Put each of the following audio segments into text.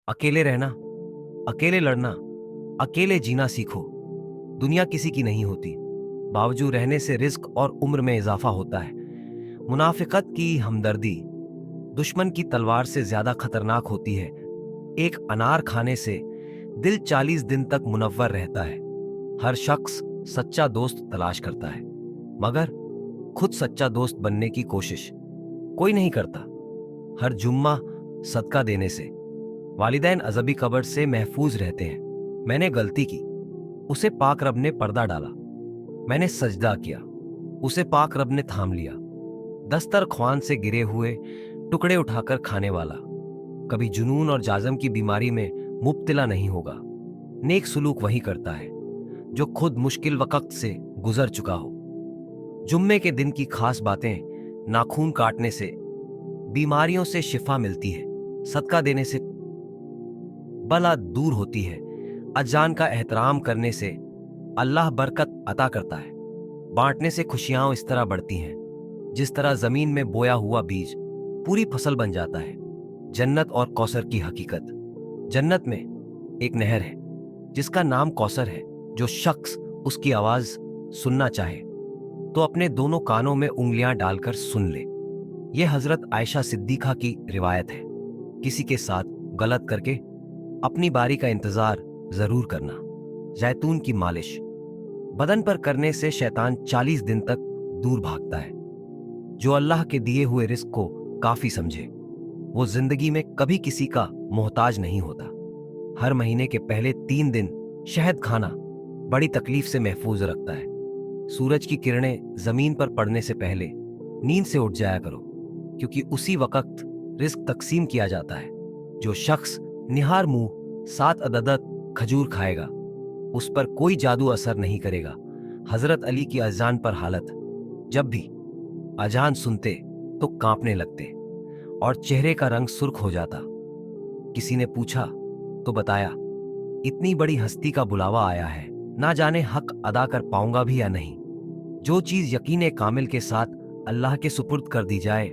अकेले रहना, अकेले लड़ना, अकेले जीना सीखो। दुनिया किसी की नहीं होती। बावजूद रहने से रिस्क और उम्र में इजाफा होता है। मुनाफिकत की हमदर्दी दुश्मन की तलवार से ज्यादा खतरनाक होती है। एक अनार खाने से दिल 40 दिन तक मुनव्वर रहता है। हर शख्स सच्चा दोस्त तलाश करता है, मगर खुद सच्चा दोस्त बनने की कोशिश कोई नहीं करता। हर जुम्मा सदका देने से वालिदैन अजबी कब्र से महफूज रहते हैं। मैंने गलती की, उसे पाक रब ने पर्दा डाला। मैंने सजदा किया, उसे पाक रब ने थाम लिया। दस्तरख्वान से गिरे हुए टुकड़े उठाकर खाने वाला कभी जुनून और जाजम की बीमारी में मुब्तला नहीं होगा। नेक सुलूक वही करता है जो खुद मुश्किल वक्त से गुजर चुका हो। जुम्मे के दिन की खास बातें: नाखून काटने से बीमारियों से शिफा मिलती है, सदका देने से बला दूर होती है, अजान का एहतराम करने से अल्लाह बरकत अता करता है, बांटने से खुशियां इस तरह बढ़ती हैं जिस तरह जमीन में बोया हुआ बीज पूरी फसल बन जाता है। जन्नत और कौसर की हकीकत: जन्नत में एक नहर है जिसका नाम कौसर है। जो शख्स उसकी आवाज सुनना चाहे तो अपने दोनों कानों में उंगलियां डालकर सुन ले। यह हजरत आयशा सिद्दीका की रिवायत है। किसी के साथ गलत करके अपनी बारी का इंतजार जरूर करना। जैतून की मालिश बदन पर करने से शैतान 40 दिन तक दूर भागता है। जो अल्लाह के दिए हुए रिस्क को काफी समझे वो जिंदगी में कभी किसी का मोहताज नहीं होता। हर महीने के पहले 3 दिन शहद खाना बड़ी तकलीफ से महफूज रखता है। सूरज की किरणें जमीन पर पड़ने से पहले नींद से उठ जाया करो, क्योंकि उसी वक्त रिस्क तकसीम किया जाता है। जो शख्स निहार मुंह 7 अदद खजूर खाएगा उस पर कोई जादू असर नहीं करेगा। हजरत अली की अजान पर हालत: जब भी अजान सुनते तो कांपने लगते और चेहरे का रंग सुर्ख हो जाता। किसी ने पूछा तो बताया, इतनी बड़ी हस्ती का बुलावा आया है, ना जाने हक अदा कर पाऊंगा भी या नहीं। जो चीज यकीन कामिल के साथ अल्लाह के सुपुर्द कर दी जाए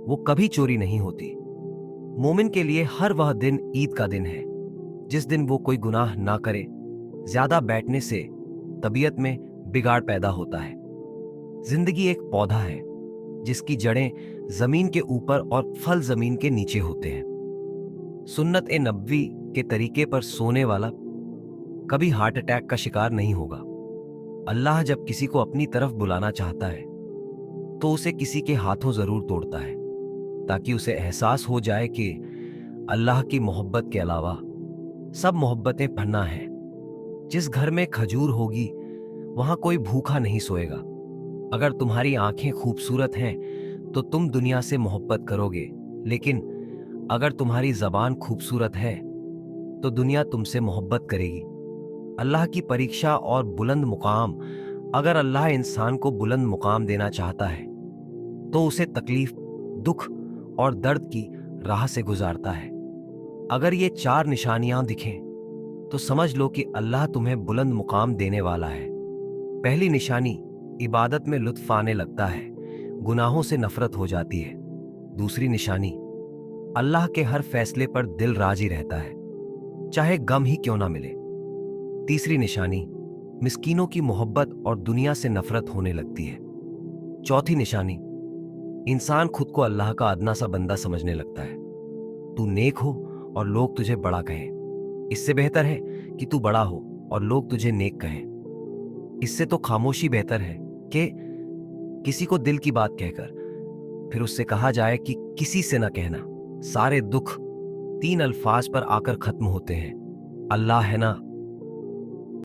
वो कभी चोरी नहीं होती। मोमिन के लिए हर वह दिन ईद का दिन है जिस दिन वो कोई गुनाह ना करे। ज्यादा बैठने से तबीयत में बिगाड़ पैदा होता है। जिंदगी एक पौधा है जिसकी जड़ें जमीन के ऊपर और फल जमीन के नीचे होते हैं। सुन्नत ए नबवी के तरीके पर सोने वाला कभी हार्ट अटैक का शिकार नहीं होगा। अल्लाह जब किसी को अपनी तरफ बुलाना चाहता है तो उसे किसी के हाथों जरूर तोड़ता है, ताकि उसे एहसास हो जाए कि अल्लाह की मोहब्बत के अलावा सब मोहब्बतें पन्ना हैं। जिस घर में खजूर होगी वहां कोई भूखा नहीं सोएगा। अगर तुम्हारी आंखें खूबसूरत हैं तो तुम दुनिया से मोहब्बत करोगे, लेकिन अगर तुम्हारी जबान खूबसूरत है तो दुनिया तुमसे मोहब्बत करेगी। अल्लाह की परीक्षा और बुलंद मुकाम: अगर अल्लाह इंसान को बुलंद मुकाम देना चाहता है तो उसे तकलीफ, दुख और दर्द की राह से गुजारता है। अगर ये 4 निशानियां दिखें तो समझ लो कि अल्लाह तुम्हें बुलंद मुकाम देने वाला है। पहली निशानी: इबादत में लुत्फ आने लगता है, गुनाहों से नफरत हो जाती है। दूसरी निशानी: अल्लाह के हर फैसले पर दिल राजी रहता है, चाहे गम ही क्यों ना मिले। तीसरी निशानी: मिस्कीनों की मोहब्बत और दुनिया से नफरत होने लगती है। चौथी निशानी: इंसान खुद को अल्लाह का अदना सा बंदा समझने लगता है। तू नेक हो और लोग तुझे बड़ा कहें। इससे बेहतर है कि तू बड़ा हो और लोग तुझे नेक कहें। इससे तो खामोशी बेहतर है कि किसी को दिल की बात कहकर फिर उससे कहा जाए कि किसी से ना कहना। सारे दुख 3 अल्फाज पर आकर खत्म होते हैं: अल्लाह है ना,